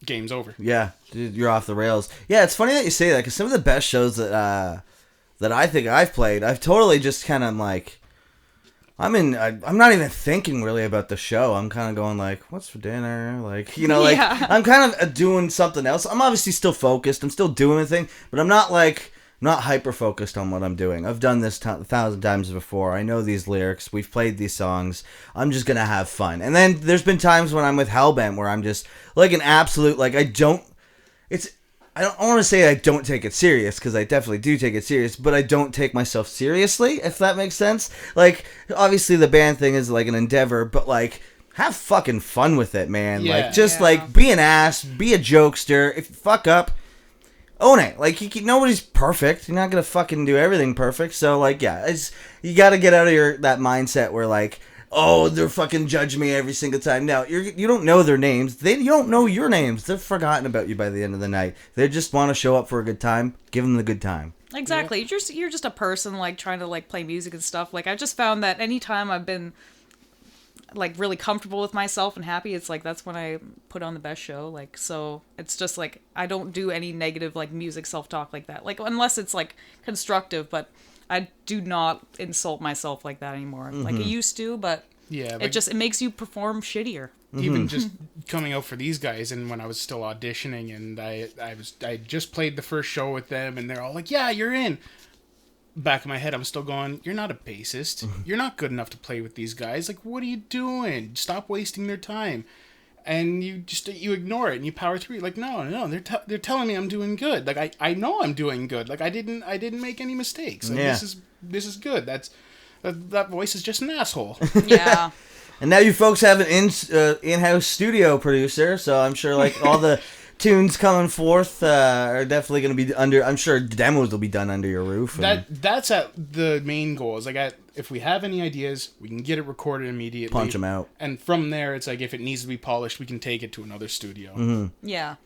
game's over. Yeah, dude, you're off the rails. Yeah, it's funny that you say that, because some of the best shows that I think I've played, I've totally just kind of like, I'm not even thinking really about the show. I'm kind of going like, what's for dinner? Like, you know, like, Yeah. I'm kind of doing something else. I'm obviously still focused. I'm still doing a thing, but I'm not like, not hyper focused on what I'm doing. I've done this 1,000 times before. I know these lyrics. We've played these songs. I'm just gonna have fun. And then there's been times when I'm with Hellbent where I'm just like an absolute, like, I don't want to say I don't take it serious, because I definitely do take it serious, but I don't take myself seriously, if that makes sense. Like, obviously the band thing is like an endeavor, but like, have fucking fun with it, man. Yeah. Like, just Yeah. like, be an ass, be a jokester. If you fuck up, own it. Like, nobody's perfect. You're not gonna fucking do everything perfect. So, like, yeah, you gotta get out of that mindset where, like, oh, they're fucking judging me every single time. No, you don't know their names. You don't know your names. They've forgotten about you by the end of the night. They just want to show up for a good time. Give them the good time. Exactly. Yeah. You're just a person like trying to like play music and stuff. Like I just found that anytime I've been like really comfortable with myself and happy, it's like that's when I put on the best show. Like, so it's just like I don't do any negative like music self-talk like that. Like unless it's like constructive, but I do not insult myself like that anymore. Mm-hmm. Like I used to, but yeah, like, it makes you perform shittier. Even just coming out for these guys, and when I was still auditioning, and I just played the first show with them, and they're all like, "Yeah, you're in." Back in my head, I'm still going, "You're not a bassist. You're not good enough to play with these guys. Like, what are you doing? Stop wasting their time." And you ignore it and you power through. You're like, no, they're telling me I'm doing good. Like I know I'm doing good. Like I didn't make any mistakes. Like, yeah. This is good. That voice is just an asshole. Yeah. And now you folks have an in-house studio producer, so I'm sure like all the tunes coming forth are definitely going to be under. I'm sure demos will be done under your roof. That's at the main goal. Is like if we have any ideas, we can get it recorded immediately. Punch them out. And from there, it's like if it needs to be polished, we can take it to another studio. Mm-hmm. Yeah.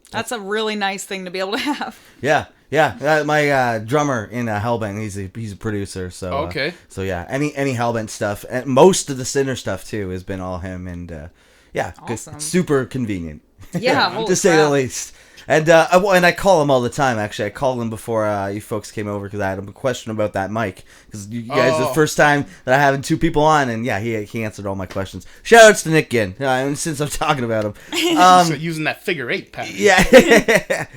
That's a really nice thing to be able to have. Yeah. My drummer in Hellbent, he's a producer. So okay. So yeah, any Hellbent stuff, and most of the Sinner stuff too, has been all him, and yeah, awesome. Super convenient. Yeah, to say the least. And I call him all the time. Actually, I called him before you folks came over because I had a question about that mic. Because you guys, the first time that I had two people on, and yeah, he answered all my questions. Shoutouts to Nick Ginn, since I'm talking about him. So using that figure 8 pattern. Yeah,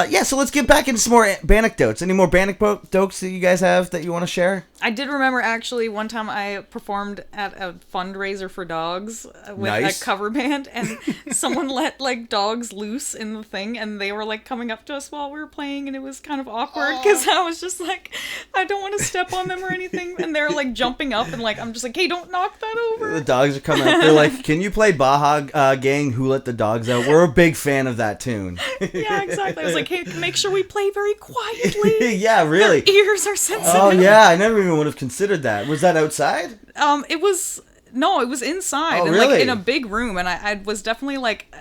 yeah. So let's get back into some more bandecdotes. Any more bandecdotes that you guys have that you want to share? I did remember actually one time I performed at a fundraiser for dogs with a cover band, and someone let like dogs loose in the thing, and they were like coming up to us while we were playing, and it was kind of awkward because I was just like, I don't want to step on them or anything, and they're like jumping up, and like I'm just like, hey, don't knock that over. The dogs are coming up. They're like, can you play Baja Gang Who Let the Dogs Out? We're a big fan of that tune. Yeah, exactly. I was like, hey, make sure we play very quietly. Yeah, really. Their ears are sensitive. Oh yeah, I never even would have considered that. Was that outside? It was inside, oh, and really? like in a big room, and I was definitely like,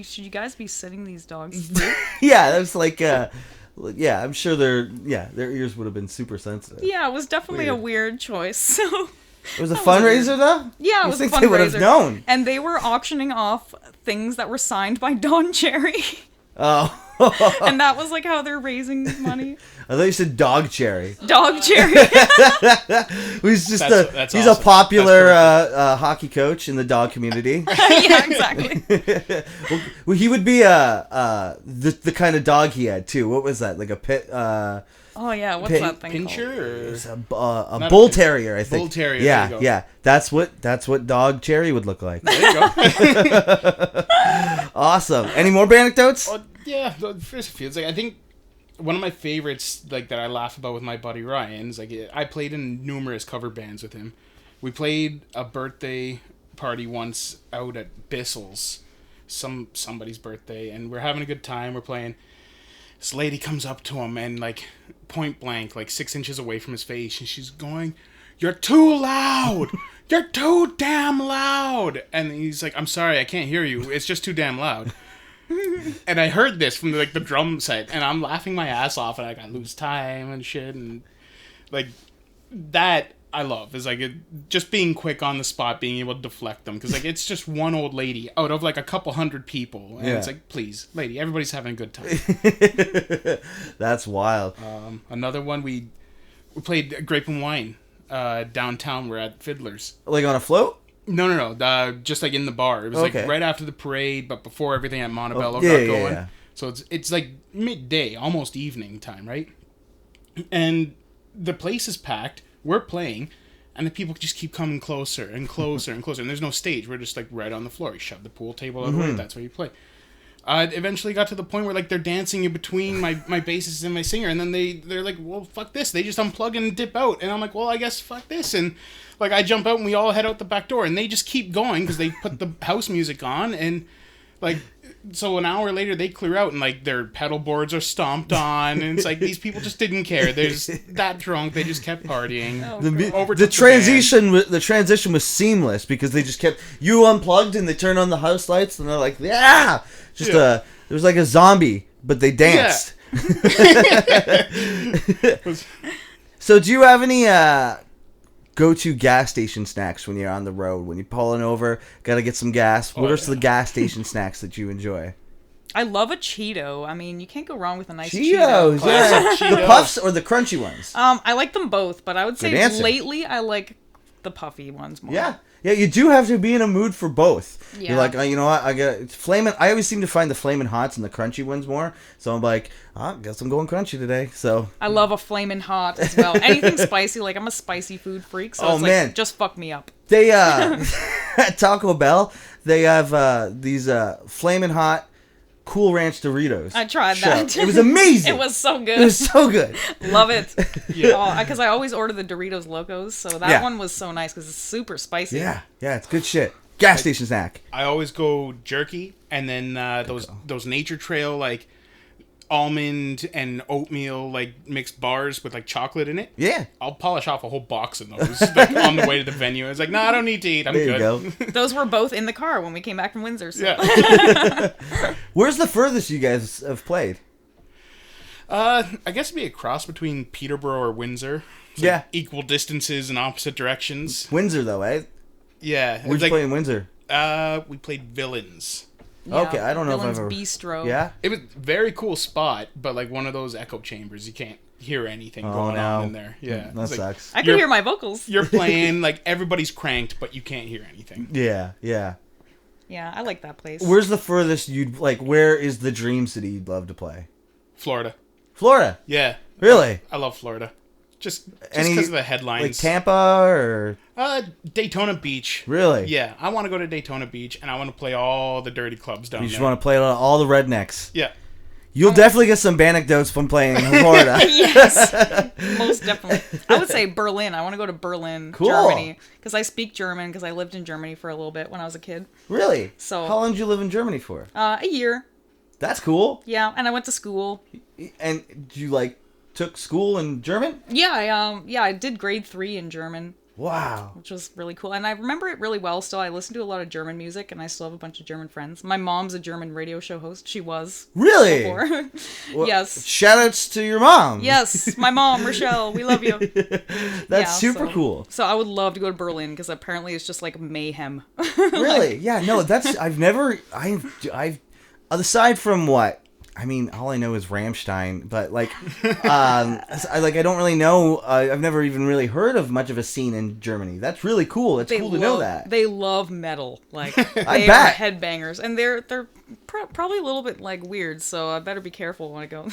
should you guys be sitting these dogs free? Yeah, that was like, yeah, I'm sure their ears would have been super sensitive. Yeah, it was definitely a weird choice. So it was a fundraiser, though. Yeah, it was a fundraiser. They would have known, and they were auctioning off things that were signed by Don Cherry. Oh. And that was like how they're raising money. I thought you said Dog Cherry. Dog Cherry. He's just That's he's awesome. a popular hockey coach in the dog community. Yeah, exactly. Well, he would be the kind of dog he had too. What was that? Like a pit? Oh yeah, what's that thing Pincher? It's a Not bull a pin- terrier, I think. Bull terrier, Yeah, there you go. yeah. That's what Dog Cherry would look like. There you go. Awesome. Any more Bandecdotes? Yeah, there's a few. It's like, I think one of my favorites, like, that I laugh about with my buddy Ryan is, like, I played in numerous cover bands with him. We played a birthday party once out at Bissell's, somebody's birthday, and we're having a good time. We're playing. This lady comes up to him and, like, point blank, like 6 inches away from his face, and she's going, "You're too loud! You're too damn loud!" And he's like, "I'm sorry, I can't hear you. It's just too damn loud." And I heard this from the drum set, and I'm laughing my ass off, and I lose time and shit, and like that I love is like just being quick on the spot, being able to deflect them, because like it's just one old lady out of like a couple hundred people, and it's like, please, lady, everybody's having a good time. That's wild. Another one we played Grape and Wine downtown. We're at Fiddler's. Like on a float? No. Just like in the bar. It was Okay. like right after the parade, but before everything at Montebello yeah, got yeah, going. yeah. So it's like midday, almost evening time, right? And the place is packed. We're playing, and the people just keep coming closer and closer and closer. And there's no stage. We're just like right on the floor. You shove the pool table out of the way. That's where you play. Eventually got to the point where like they're dancing in between my bassist and my singer, and then they're like, well, fuck this. They just unplug and dip out, and I'm like, well, I guess fuck this. And like I jump out and we all head out the back door, and they just keep going because they put the house music on, and like so an hour later they clear out and like their pedal boards are stomped on, and it's like these people just didn't care. They're just that drunk. They just kept partying. The transition was seamless because they just kept you unplugged and they turned on the house lights and they're like, yeah, there was like a zombie, but they danced. So do you have any go-to gas station snacks when you're on the road, when you're pulling over, gotta get some gas? What are some of the gas station snacks that you enjoy? I love a Cheeto. I mean, you can't go wrong with a nice Cheetos, Cheeto. yeah. Cheetos. The puffs or the crunchy ones? I like them both, but I would say Good answer. lately I like the puffy ones more. Yeah, you do have to be in a mood for both. Yeah. You're like, you know what, it's flamin'. I always seem to find the flamin' hots and the crunchy ones more. So I'm like, I guess I'm going crunchy today. So I love a flamin' hot as well. Anything spicy, like I'm a spicy food freak, so it's like, just fuck me up. They at Taco Bell, they have these flamin' hot Cool Ranch Doritos. I tried that. It was amazing. It was so good. It was so good. Love it. Yeah. Because I always order the Doritos Locos, so that one was so nice because it's super spicy. Yeah, it's good shit. Gas station snack. I always go jerky, and then those Nature Trail like almond and oatmeal like mixed bars with like chocolate in it. Yeah. I'll polish off a whole box of those like, on the way to the venue. It's like, no, I don't need to eat. I'm There good. you go. Those were both in the car when we came back from Windsor. So. Yeah. Where's the furthest you guys have played? I guess it'd be a cross between Peterborough or Windsor. It's like equal distances in opposite directions. Windsor though, eh? Yeah. Where'd you play in Windsor? We played Villains. Yeah, Okay, I don't know Villains if I've ever... Bistro. Yeah? It was a very cool spot, but like one of those echo chambers. You can't hear anything going on in there. Yeah. That It's like, sucks. I could hear my vocals. You're playing, like everybody's cranked, but you can't hear anything. Yeah. Yeah, I like that place. Where's the furthest you'd like? Where is the dream city you'd love to play? Florida. Florida. Yeah. Really? I love Florida. Just Any- because of the headlines. Like Tampa or Daytona Beach. really? Yeah, I want to go to Daytona Beach, and I want to play all the dirty clubs down You there. just want to play all the rednecks. Yeah. You'll definitely get some Bandecdotes from playing in Florida. Yes, most definitely. I would say Berlin. I want to go to Berlin, Cool. Germany, because I speak German. Because I lived in Germany for a little bit when I was a kid. Really? So- how long did you live in Germany for? A year. That's cool. Yeah, and I went to school. And you took school in German? Yeah, I did grade 3 in German, Wow. which was really cool. And I remember it really well still. I listened to a lot of German music, and I still have a bunch of German friends. My mom's a German radio show host. She was. Really? Before. Well, Yes. Shout outs to your mom. Yes, my mom, Rochelle. We love you. That's super cool. So I would love to go to Berlin because apparently it's just like mayhem. Really? Yeah, no, I've aside from what? I mean, all I know is Rammstein, but like, I don't really know. I've never even really heard of much of a scene in Germany. That's really cool. It's cool to know that. They love metal. Like, I they bet. are headbangers, and they're probably a little bit like weird. So I better be careful when I go.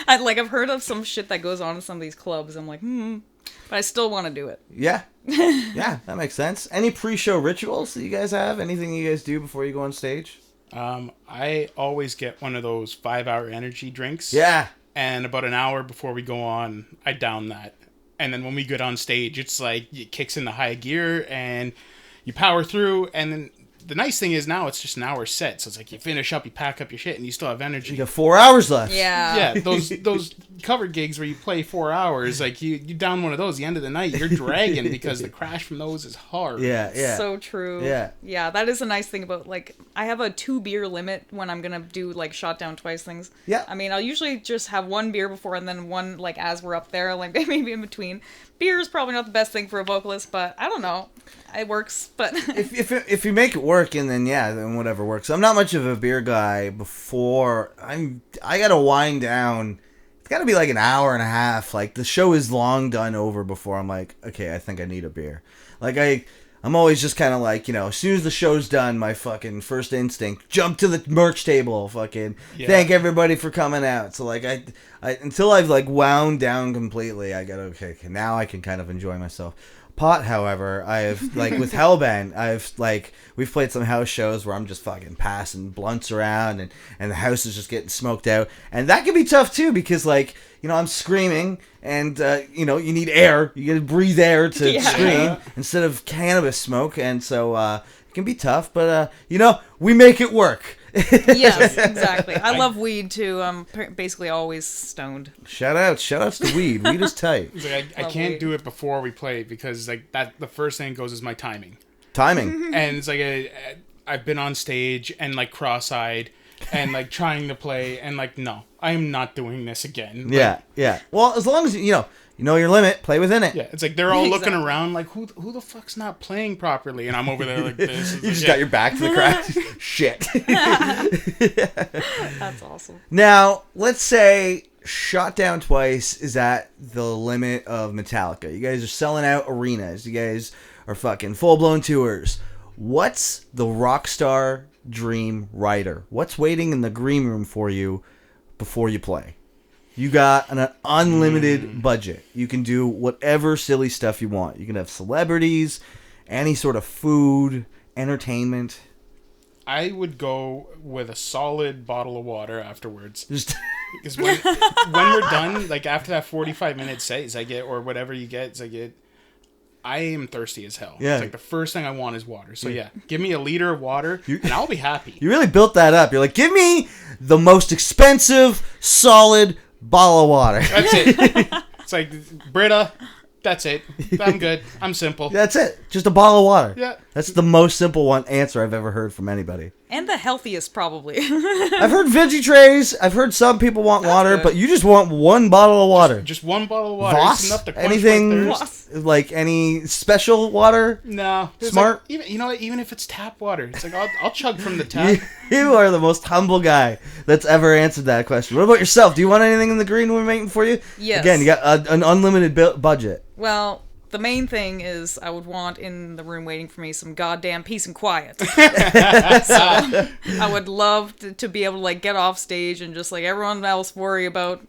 I've heard of some shit that goes on in some of these clubs. I'm like, but I still want to do it. Yeah, yeah, that makes sense. Any pre-show rituals that you guys have? Anything you guys do before you go on stage? I always get one of those 5-hour energy drinks. Yeah. And about an hour before we go on, I down that. And then when we get on stage, it's like it kicks into high gear and you power through. And then the nice thing is now it's just an hour set. So it's like you finish up, you pack up your shit, and you still have energy. You got 4 hours left. Yeah. Yeah, those covered gigs where you play 4 hours, like you down one of those, the end of the night, you're dragging because the crash from those is hard. Yeah, yeah. So true. Yeah, that is a nice thing about, like, I have a 2-beer limit when I'm gonna do, like, shot down twice things. Yeah. I mean, I'll usually just have 1 beer before and then 1, like, as we're up there, like, maybe in between. Beer is probably not the best thing for a vocalist, but I don't know. It works, but... if you make it work, and then whatever works. I'm not much of a beer guy before. I gotta wind down. It's gotta be like an hour and a half. Like, the show is long done over before I'm like, okay, I think I need a beer. Like, I'm always just kind of like, as soon as the show's done, my fucking first instinct, jump to the merch table, fucking thank everybody for coming out. So, like, I until I've, like, wound down completely, I go, okay, now I can kind of enjoy myself. Pot, however, I have, like, with Hellbent, we've played some house shows where I'm just fucking passing blunts around and the house is just getting smoked out. And that can be tough, too, because, like, I'm screaming and, you need air. You gotta breathe air to scream instead of cannabis smoke. And so, it can be tough, but, we make it work. Yes, exactly. I love weed too. I'm basically always stoned. Shouts to weed. Weed is tight. Like, I can't do it before we play because like that the first thing goes is my timing. And it's like I've been on stage and like cross-eyed and like trying to play and like no, I am not doing this again. Yeah, yeah. Well, as long as you know your limit, play within it. Yeah, it's like they're all looking around like who the fuck's not playing properly, and I'm over there like this. You just got your back to the crowd. Shit. That's awesome. Now, let's say Shot Down Twice is at the limit of Metallica. You guys are selling out arenas. You guys are fucking full-blown tours. What's the rock star dream rider? What's waiting in the green room for you before you play? You got an unlimited budget. You can do whatever silly stuff you want. You can have celebrities, any sort of food, entertainment. I would go with a solid bottle of water afterwards. Just because when we're done, like after that 45-minute set, or whatever you get, I am thirsty as hell. Yeah. It's like the first thing I want is water. So yeah, give me a liter of water and I'll be happy. You really built that up. You're like, give me the most expensive, solid bottle of water. That's it. It's like, Brita, that's it. I'm good. I'm simple. That's it. Just a bottle of water. Yeah. That's the most simple answer I've ever heard from anybody. And the healthiest, probably. I've heard veggie trays. I've heard some people want water, good. but you just want one bottle of water. Just one bottle of water. Voss? It's enough to quench Anything my thirst. like any special water? No. Smart? Like, even, you know what? Even if it's tap water, it's like, I'll chug from the tap. You are the most humble guy that's ever answered that question. What about yourself? Do you want anything in the green room waiting for you? Yes. Again, you got an unlimited budget. Well, the main thing is I would want in the room waiting for me some goddamn peace and quiet. So I would love to be able to like get off stage and just like everyone else worry about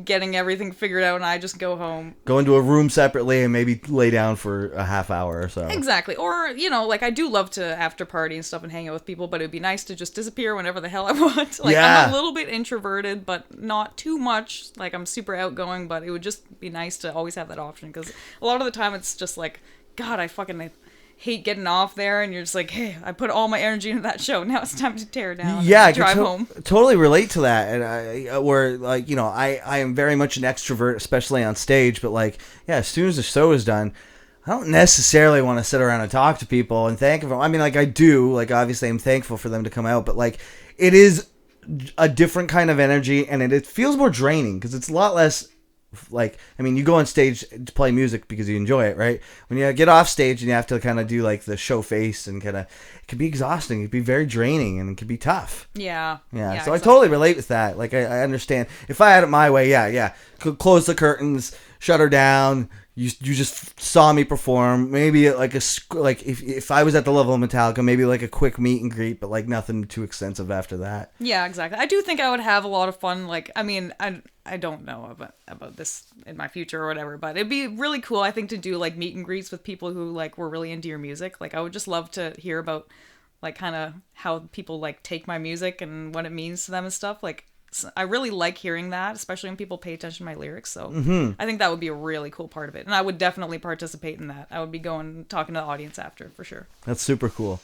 getting everything figured out and I just go home. Go into a room separately and maybe lay down for a half hour or so. Exactly. Or, like I do love to after party and stuff and hang out with people, but it'd be nice to just disappear whenever the hell I want. Like Yeah. I'm a little bit introverted, but not too much. Like I'm super outgoing, but it would just be nice to always have that option because a lot of the time it's just like, God, I hate getting off there, and you're just like, hey, I put all my energy into that show. Now it's time to tear it down. Yeah, and drive I home. Totally relate to that. And I am very much an extrovert, especially on stage. But like, yeah, as soon as the show is done, I don't necessarily want to sit around and talk to people and thank them. I mean, like I do. Like obviously, I'm thankful for them to come out, but like, it is a different kind of energy, and it feels more draining because it's a lot less like, I mean, you go on stage to play music because you enjoy it, right? When you get off stage and you have to kind of do like the show face and kind of, it can be exhausting. It can be very draining and it can be tough. Yeah. Yeah. So exactly. I totally relate with that. Like, I understand. If I had it my way, yeah. Close the curtains, shut her down. You just saw me perform. Maybe like if I was at the level of Metallica, maybe like a quick meet and greet, but like nothing too extensive after that. Yeah, exactly. I do think I would have a lot of fun. Like, I mean, I don't know about this in my future or whatever, but it'd be really cool, I think, to do like meet and greets with people who like were really into your music. Like, I would just love to hear about like kind of how people like take my music and what it means to them and stuff. Like, I really like hearing that, especially when people pay attention to my lyrics. So I think that would be a really cool part of it. And I would definitely participate in that. I would be talking to the audience after, for sure. That's super cool.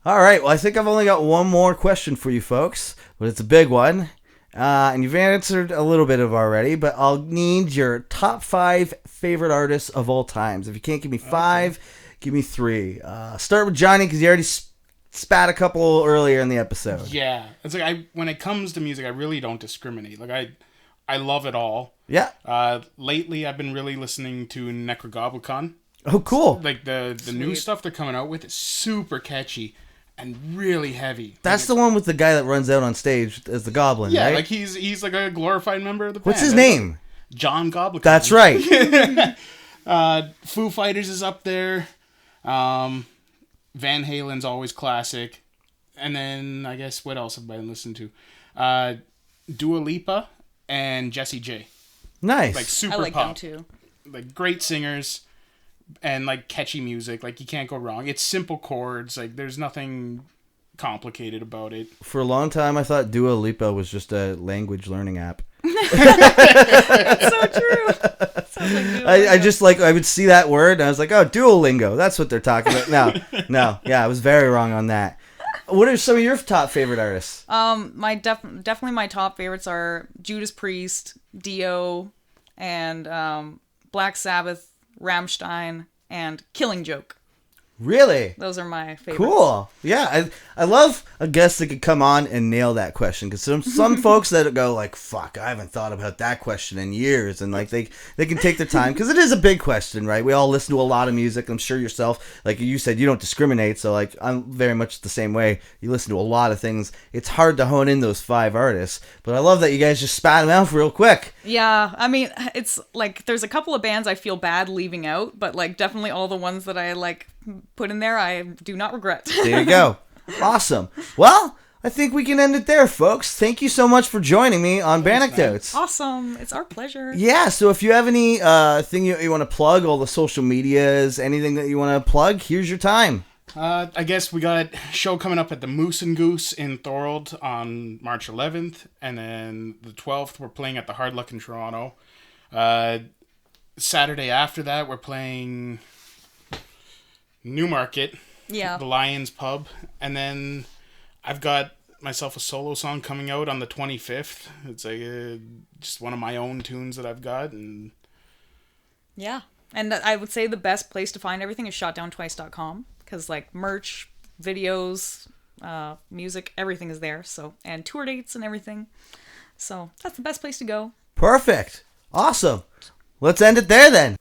All right. Well, I think I've only got one more question for you folks, but it's a big one. And you've answered a little bit of already, but I'll need your top 5 favorite artists of all times. If you can't give me 5, give me 3. Start with Johnny because you already spat a couple earlier in the episode. Yeah, it's like when it comes to music, I really don't discriminate. Like I love it all. Yeah. Lately, I've been really listening to Necrogoblicon. Oh, cool. Like the new stuff they're coming out with is super catchy and really heavy. That's the one with the guy that runs out on stage as the Goblin, yeah, right? like he's like a glorified member of the band. What's his name? John Goblicon. That's right. Foo Fighters is up there. Van Halen's always classic. And then, I guess, what else have I been listening to? Dua Lipa and Jessie J. Nice. Like, super I like pop. them too. Like, great singers and, like, catchy music. Like, you can't go wrong. It's simple chords. Like, there's nothing complicated about it. For a long time, I thought Dua Lipa was just a language learning app. That's so true. Sounds like Duolingo. I just like I would see that word and I was like, oh, Duolingo. That's what they're talking about. No, yeah, I was very wrong on that. What are some of your top favorite artists? My definitely my top favorites are Judas Priest, Dio, and Black Sabbath, Rammstein, and Killing Joke. Really? Those are my favorites. Cool. Yeah, I love a guest that could come on and nail that question because some folks that go like, "Fuck, I haven't thought about that question in years," and like they can take their time because it is a big question, right? We all listen to a lot of music. I'm sure yourself, like you said, you don't discriminate, so like I'm very much the same way. You listen to a lot of things. It's hard to hone in those 5 artists, but I love that you guys just spat them out real quick. Yeah, I mean, it's like there's a couple of bands I feel bad leaving out, but like definitely all the ones that I like put in there, I do not regret. There you go. Awesome. Well, I think we can end it there, folks. Thank you so much for joining me on Bandecdotes. Awesome. It's our pleasure. Yeah, so if you have any thing you want to plug, all the social medias, anything that you want to plug, here's your time. I guess we got a show coming up at the Moose and Goose in Thorold on March 11th, and then the 12th we're playing at the Hard Luck in Toronto. Saturday after that we're playing Newmarket, Yeah. the Lions Pub, and then I've got myself a solo song coming out on the 25th. It's like just one of my own tunes that I've got, and Yeah. And I would say the best place to find everything is shotdowntwice.com because like merch, videos, music, everything is there. So, and tour dates and everything. So that's the best place to go. Perfect. Awesome. Let's end it there then.